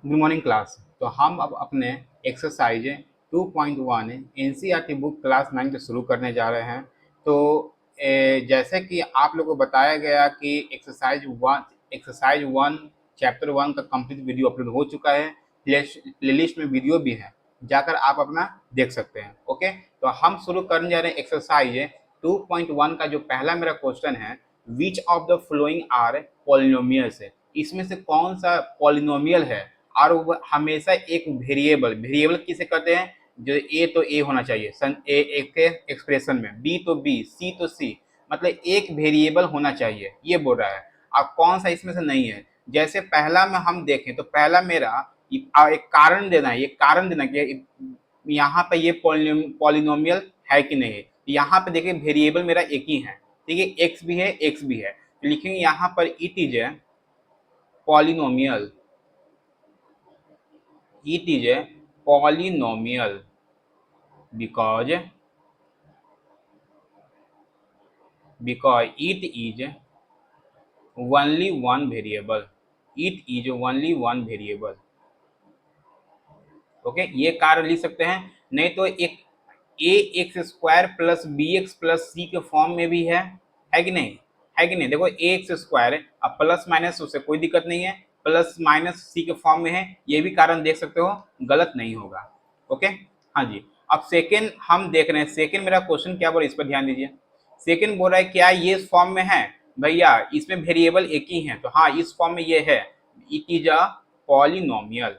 Good morning class. तो हम अब अपने एक्सरसाइज 2.1 एनसीईआरटी बुक क्लास 9 से शुरू करने जा रहे हैं। तो जैसे कि आप लोगों को बताया गया कि एक्सरसाइज 1 चैप्टर 1 का कंप्लीट वीडियो अपलोड हो चुका है। प्लेलिस्ट में वीडियो भी है, जाकर आप अपना देख सकते हैं। ओके, तो हम शुरू करने जा रहे हैं एक्सरसाइज 2.1 का। जो पहला मेरा क्वेश्चन है, which of the following are polynomials है, इसमें से कौन सा पॉलिनोमियल है और वो हमेशा एक वेरिएबल वेरिएबल किसे कहते हैं, जो ए तो ए होना चाहिए ए एक एक्सप्रेशन में, बी तो बी, सी तो सी, मतलब एक वेरिएबल होना चाहिए, ये बोल रहा है। अब कौन सा इसमें से नहीं है। जैसे पहला में हम देखें तो पहला मेरा एक कारण देना है, ये कारण देना कि यहाँ पे ये पॉलिनोमियल है कि नहीं है। यहाँ पे देखिए वेरिएबल मेरा एक ही है, ठीक है, एक्स भी है एक्स भी है। तो लिखेंगे यहाँ पर it is a polynomial, it is a polynomial because it is only one variable, it is only one variable। Okay, ये कार्य लिख सकते हैं। नहीं तो एक a x square plus b x plus c के फॉर्म में भी है कि नहीं, है कि नहीं। देखो ए एक्स स्क्वायर अब प्लस माइनस उससे कोई दिक्कत नहीं है, प्लस माइनस सी के फॉर्म में है, ये भी कारण देख सकते हो, गलत नहीं होगा। ओके, हाँ जी। अब सेकेंड हम देख रहे हैं, सेकेंड मेरा क्वेश्चन क्या बोल रहा है, इस पर ध्यान दीजिए। सेकेंड बोल रहा है क्या ये इस फॉर्म में है, भैया इसमें वेरिएबल एक ही है, तो हाँ इस फॉर्म में ये है, it is a polynomial,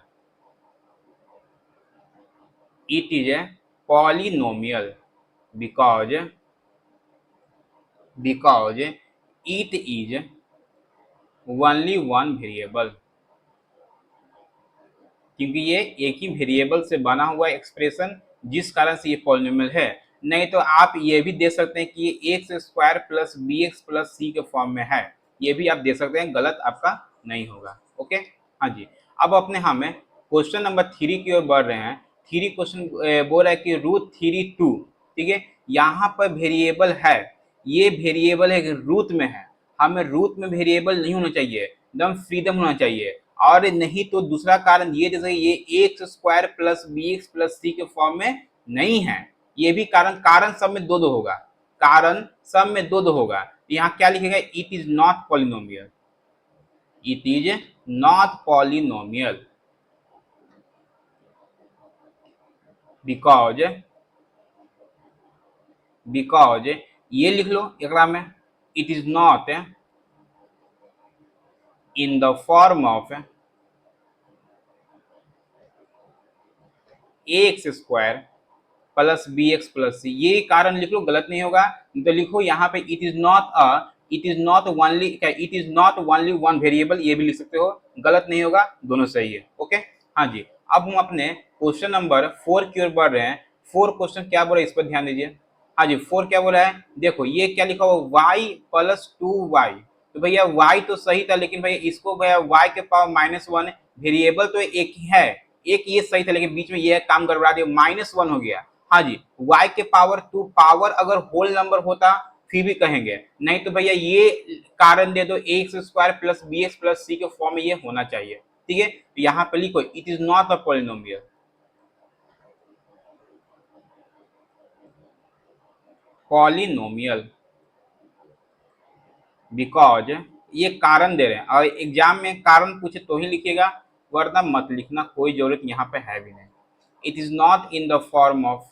it is a polynomial because it is only one variable, क्योंकि ये एक ही वेरिएबल से बना हुआ एक्सप्रेशन, जिस कारण से ये पॉलिनोमियल है। नहीं तो आप ये भी दे सकते हैं कि ये x square plus b x plus c के फॉर्म में है, ये भी आप दे सकते हैं, गलत आपका नहीं होगा। ओके, हाँ जी। अब अपने हमें क्वेश्चन नंबर 3 की ओर बढ़ रहे हैं। 3 क्वेश्चन बोल रहा है कि √3 2, ठीक है, यहाँ पर वेरिएबल है, ये वेरिएबल है रूट में है, हमें रूट में वेरिएबल नहीं होना चाहिए, एकदम फ्रीडम होना चाहिए। और नहीं तो दूसरा कारण ये, जैसे ये x square plus b x plus c के फॉर्म में नहीं है, ये भी कारण, कारण सब में दो दो होगा, कारण सब में दो दो होगा। यहाँ क्या लिखेगा, it is not polynomial, it is not polynomial because ये लिख लो एकरा में, it is not in the form of x square plus b x plus c, ये कारण लिख लो, गलत नहीं होगा। तो लिखो यहाँ पे it is not only, it is not only one variable, ये भी लिख सकते हो, गलत नहीं होगा, दोनों सही है। ओके, हाँ जी। अब हम अपने क्वेश्चन नंबर 4 की ओर बढ़ रहे हैं। 4 क्वेश्चन क्या बोल रहा है, इस पर ध्यान दीजिए। हाँ जी, 4 क्या बोला है, देखो ये क्या लिखा हुआ, y प्लस 2y। तो भैया y तो सही था, लेकिन भैया इसको भैया y के पावर -1, वेरिएबल तो एक ही है, एक ये सही था, लेकिन बीच में ये काम गड़बड़ा दिया, -1 हो गया। हाँ जी, y के पावर 2, पावर अगर होल नंबर होता फिर भी कहेंगे, नहीं तो भैया ये कारण दे दो, x square plus b x plus c के फॉर्म में ये होना चाहिए, ठीक है। यहाँ पे लिखो it is not a polynomial, polynomial because, ये कारण दे रहे हैं, और एग्जाम में कारण पूछे तो ही लिखिएगा, वरना मत लिखना, कोई जरूरत यहाँ पे है भी नहीं। It is not in the form of,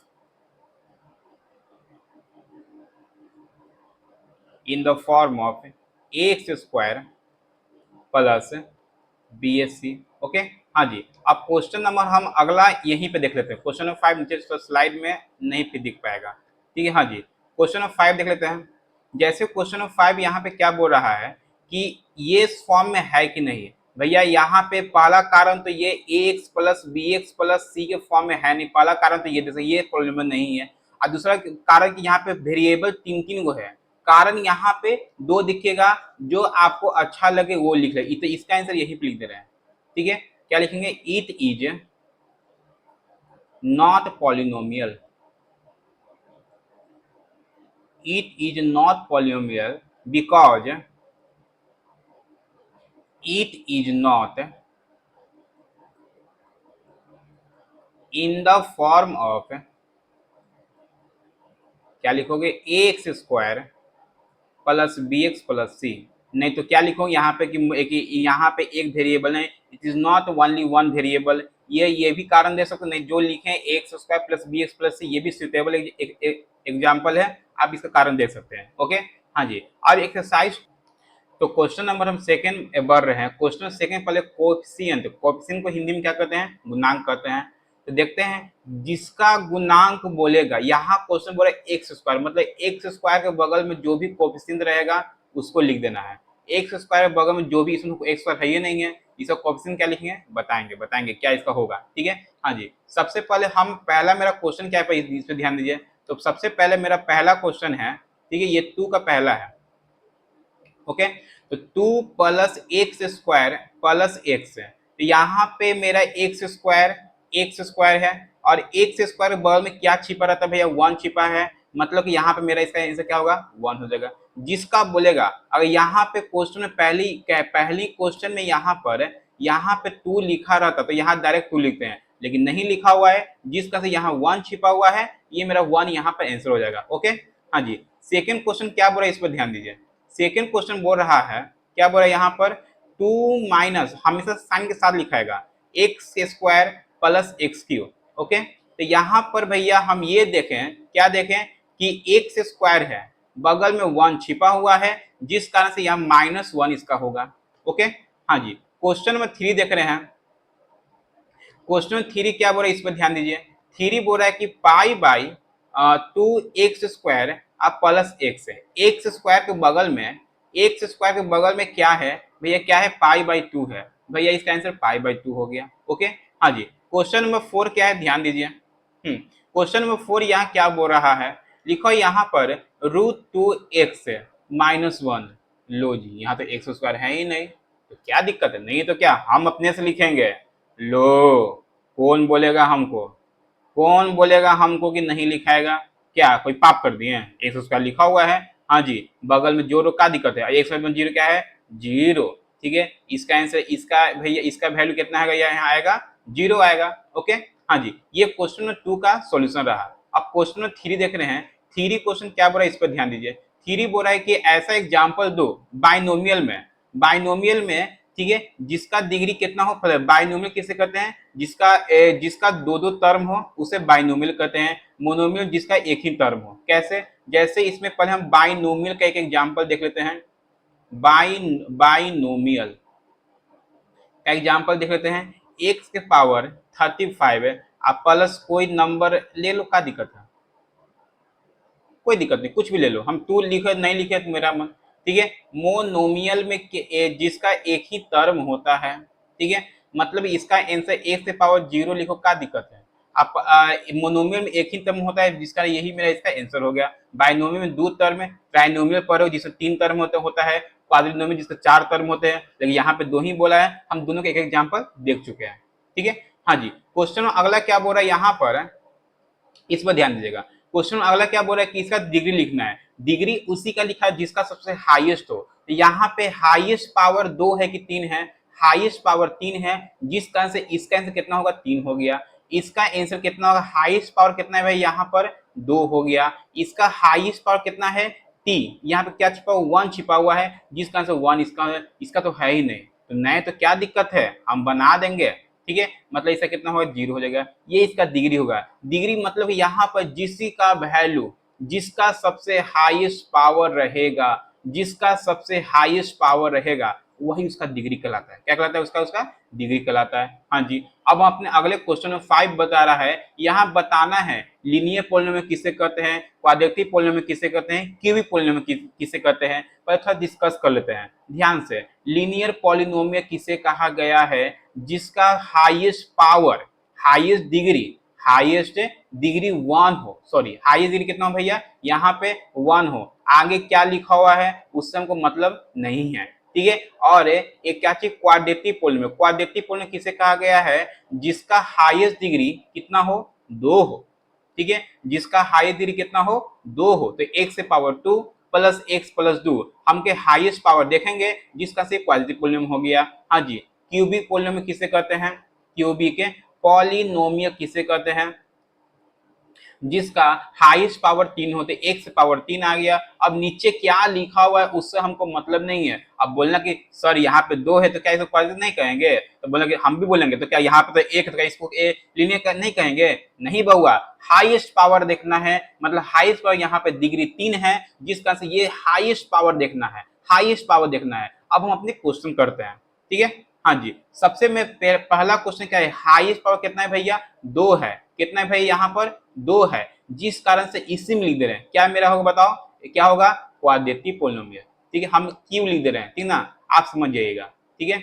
in the form of x square plus b s c. Okay, हाँ जी। अब क्वेश्चन नंबर हम अगला यहीं पे देख लेते हैं, क्वेश्चन नंबर 5 नीचे तो स्लाइड में नहीं पे दिख पाएगा, ठीक है। हाँ जी, क्वेश्चन नंबर 5 देख लेते हैं। जैसे क्वेश्चन नंबर 5 यहाँ पे क्या बोल रहा है कि ये इस फॉर्म में है कि नहीं। भैया यहाँ पे पहला कारण तो ये x plus b x plus c के फॉर्म में है नहीं, पहला कारण तो ये, जैसे ये पॉलिनोमियल नहीं है। और दूसरा कारण कि यहाँ पे वेरिएबल 3 गो है, कारण यहाँ पे 2 दिखेगा, जो आपको अच्छा लगे वो लिख ले, तो इसका आंसर यही पे लिख दे रहे हैं, ठीक है। क्या लिखेंगे, it is not polynomial, it is not polynomial because it is not in the form of, क्या लिखोगे, a x square plus b x plus c. नहीं तो क्या लिखोगे यहाँ पे कि यहाँ पे एक वेरिएबल है, it is not only one variable. ये भी कारण दे सकते नहीं, जो लिखे x square plus b x plus c, ये भी सुटेबल एग्जाम्पल है, आप इसका कारण देख सकते हैं। ओके, हाँ जी। और एक्सरसाइज, तो क्वेश्चन नंबर हम सेकंड बढ़ रहे हैं। क्वेश्चन सेकंड पहले कोएफिशिएंट, कोएफिशिएंट को हिंदी में क्या कहते हैं, गुणांक कहते हैं। तो देखते हैं, जिसका गुणांक बोलेगा, यहाँ क्वेश्चन बोला एक्स स्क्वायर, मतलब एक्स स्क्वायर के बगल में जो भी कोएफिशिएंट रहेगा उसको लिख देना है। एक्स स्क्वायर के बगल में जो भी, इसमें एक्स स्क्वायर है ही नहीं है, इसका कोएफिशिएंट क्या लिखेंगे, बताएंगे क्या इसका होगा। ठीक है, हाँ जी। सबसे पहले हम, पहला मेरा क्वेश्चन क्या है इस पे ध्यान दीजिए। तो सबसे पहले मेरा पहला क्वेश्चन है, ठीक है, ये 2 का पहला है। ओके, तो 2 plus x square plus x है, तो यहाँ पे मेरा एक्स स्क्वायर है, और एक्स स्क्वायर बगल में क्या छिपा रहता है भैया, 1 छिपा है, मतलब कि यहाँ पे मेरा इसका आंसर क्या होगा, 1 हो जाएगा। जिसका बोलेगा, अगर यहाँ पे क्वेश्चन में पहली क्वेश्चन में यहाँ पे 2 लिखा रहता तो यहाँ डायरेक्ट 2 लिखते हैं, लेकिन नहीं लिखा हुआ है, जिसका से यहाँ 1 छिपा हुआ है, ये मेरा 1 यहाँ पे आंसर हो जाएगा। ओके, हाँ जी। सेकेंड क्वेश्चन क्या बोल रहा है, इस पर ध्यान दीजिए। सेकेंड क्वेश्चन बोल रहा है, क्या बोल रहा है यहाँ पर, 2 माइनस, हमेशा साइन के साथ लिखाएगा, x square plus x cube. Okay, तो यहाँ पर भैया हम ये देखें, क्या देखें कि एक्स स्क्वायर है, बगल में 1 छिपा हुआ है, जिस कारण से यहाँ -1 इसका होगा। ओके, हाँ जी। क्वेश्चन नंबर 3 देख रहे हैं। क्वेश्चन 3 क्या बोल रहा है, इस पर ध्यान दीजिए। 3 बोल रहा है कि pi by 2x square plus x है। एक्स स्क्वायर के बगल में क्या है भैया, क्या है, पाई बाई 2 है भैया, इसका आंसर पाई बाई 2 हो गया। ओके, हाँ जी। क्वेश्चन नंबर 4 क्या है, ध्यान दीजिए। क्वेश्चन नंबर 4 यहाँ क्या बोल रहा है, लिखो यहाँ पर √2x -1। लो जी, यहाँ तो एक्स स्क्वायर है ही नहीं, तो क्या दिक्कत है, नहीं तो क्या हम अपने से लिखेंगे। लो, कौन बोलेगा हमको, कि नहीं लिखाएगा, क्या कोई पाप कर दिए हैं, एक्स स्क्वायर लिखा हुआ है। हाँ जी, बगल में जोरो का दिक्कत है, एक स्क्वायर में जीरो क्या है, जीरो। ठीक है, इसका आंसर, इसका भैया इसका वैल्यू कितना है, यहाँ आएगा 0 आएगा। ओके, हाँ जी। ये क्वेश्चन नंबर 2 का सॉल्यूशन रहा। अब क्वेश्चन नंबर 3 देख रहे हैं। 3 क्वेश्चन क्या बोल रहा है, इस पर ध्यान दीजिए। 3 बोल रहा है कि ऐसा एग्जाम्पल दो बाइनोमियल में, ठीक है, जिसका डिग्री कितना हो, बाइनोमियल किसे कहते हैं, जिसका दो दो टर्म हो उसे बाइनोमियल कहते हैं। मोनोमियल जिसका एक ही टर्म हो। कैसे, जैसे इसमें पहले हम बाइनोमियल का एक एग्जांपल देख लेते हैं। बाइनोमियल का एग्जांपल देख लेते हैं। एक्स के पावर 35 है, आप प्लस कोई नंबर ले लो, क्या दिक्कत है, कोई दिक्कत नहीं, कुछ भी ले लो, हम 2 लिखे नहीं लिखे तो मेरा मन। ठीक है, मोनोमियल में जिसका एक ही टर्म होता है, ठीक है, मतलब इसका आंसर एक से पावर 0 लिखो, क्या दिक्कत है। आप मोनोमियल में एक ही टर्म होता है, जिसका यही मेरा इसका आंसर हो गया। बाइनोमियल में 2 टर्म है, ट्राइनोमियल पर जिसमें 3 टर्म होता है, क्वाड्रिनोमियल जिसके 4 टर्म होते हैं, लेकिन यहाँ पे 2 ही बोला है। हम दोनों के एक एग्जाम्पल देख चुके हैं। ठीक है, हाँ जी। क्वेश्चन अगला क्या बोल रहा है यहाँ पर, इस पर ध्यान दीजिएगा। क्वेश्चन अगला क्या बोल रहा है कि इसका डिग्री लिखना है। डिग्री उसी का लिखा है जिसका सबसे हाईएस्ट हो। तो यहाँ पे हाईएस्ट पावर 2 है कि 3 है, हाईएस्ट पावर 3 है, जिस कारण से इसका आंसर कितना होगा, 3 हो गया। इसका आंसर कितना होगा, हाईएस्ट पावर कितना है भाई, यहाँ पर 2 हो गया। इसका हाईएस्ट पावर कितना है, टी, यहाँ पे क्या छिपा हुआ, 1 छिपा हुआ है, जिस कारण से 1 इसका तो है ही नहीं, तो नहीं तो क्या दिक्कत है, हम बना देंगे। ठीक है, मतलब इसका कितना होगा, 0 हो जाएगा। ये इसका डिग्री होगा। डिग्री मतलब यहाँ पर जिसकी का वैल्यू, जिसका सबसे हाईएस्ट पावर रहेगा, वही उसका डिग्री कहलाता है। क्या कहलाता है, उसका डिग्री कहलाता है। हाँ जी। अब अपने अगले क्वेश्चन में 5 बता रहा है, यहाँ बताना है लीनियर पॉलिनोमियल किसे कहते हैं, क्वाड्रेटिक पॉलिनोमियल किसे कहते हैं, क्यूबिक पॉलिनोमियल किसे कहते हैं, पर थोड़ा डिस्कस कर लेते हैं ध्यान से। लीनियर पॉलिनोमियल किसे कहा गया है, जिसका हाईएस्ट पावर, हाईएस्ट डिग्री 1 हो, सॉरी हाईएस्ट डिग्री कितना हो भैया, यहाँ पे 1 हो। आगे क्या लिखा हुआ है उससे हमको मतलब नहीं है। ठीक है, और एक क्या चीज, क्वाड्रेटिक पॉलिनोमियल किसे कहा गया है, जिसका हाईएस्ट डिग्री कितना हो, 2 हो। ठीक है, जिसका हाईएस्ट डिग्री कितना हो, 2 हो। तो x से पावर 2 प्लस एक्स प्लस 2 हमके हाईएस्ट पावर देखेंगे, जिसका से क्वाड्रेटिक पॉलिनोमियल हो गया। हाँ जी। क्यूबिक पॉलिनोमियल किसे कहते हैं, क्यूबिक पॉलिनोमियल किसे कहते हैं? जिसका हाईएस्ट पावर 3 होते, x पावर 3 आ गया। अब नीचे क्या लिखा हुआ है उससे हमको मतलब नहीं है। अब बोलना कि सर यहाँ पे 2 है तो क्या इसको क्वाड्रेटिक नहीं कहेंगे? तो बोला कि हम भी बोलेंगे तो क्या यहाँ पे तो 1 तो क्या इसको लीनियर नहीं कहेंगे? नहीं बउआ, हाईएस्ट पावर देखना है, मतलब हाईएस्ट पावर यहाँ पे डिग्री 3 है, जिसका से ये हाईएस्ट पावर देखना है, हाईएस्ट पावर देखना है। अब हम अपने क्वेश्चन करते हैं, ठीक है। हाँ जी, सबसे में पहला क्वेश्चन क्या है? हाईएस्ट पावर कितना है भैया? 2 है। कितना है भैया? यहाँ पर 2 है, जिस कारण से इसी में लिख दे रहे हैं। क्या मेरा होगा बताओ? क्या होगा? क्वाड्रेटिक पोलिनोमियल, ठीक है। हम क्यू लिख दे रहे हैं, ठीक ना, आप समझ जाइएगा, ठीक है,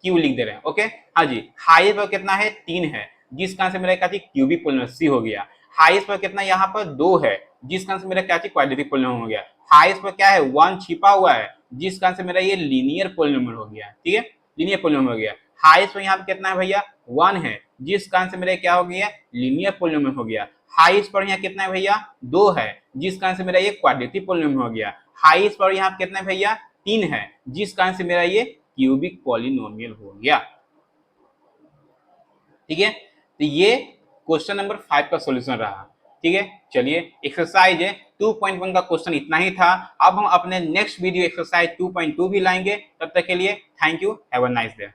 क्यू लिख दे रहे हैं, ओके। हाँ जी, हाईएस्ट पावर कितना है? 3 है, जिस कारण से मेरा क्या थी? क्यूबिक पोलिनोमियल, सी हो गया। हाईएस्ट पावर कितना यहाँ पर? 2 है, जिस कारण से मेरा क्या थी? क्वाड्रेटिक पोलिनोमियल हो गया। हाईएस्ट पर क्या है? 1 छिपा हुआ है, जिस कारण से मेरा ये लीनियर पोलिनोमियल हो गया, ठीक है, लीनियर पोलिनोमियल हो गया। हाईएस्ट पर यहाँ पे कितना है भैया? 1 है, जिस कारण से मेरा क्या हो गया? लीनियर पोलिनोमियल हो गया। हाईएस्ट पर यहाँ कितना है भैया? 2 है, जिस कारण से मेरा ये क्वाड्रेटिक पोलिनोमियल हो गया। हाईएस्ट पर यहाँ कितना है भैया? 3 है, जिस कारण से मेरा ये क्यूबिक पोलिनोमियल हो गया, ठीक है। तो ये क्वेश्चन नंबर 5 का सॉल्यूशन रहा, ठीक है। चलिए, एक्सरसाइज 2.1 का क्वेश्चन इतना ही था। अब हम अपने नेक्स्ट वीडियो एक्सरसाइज 2.2 भी लाएंगे। तब तक के लिए thank you, have a nice day.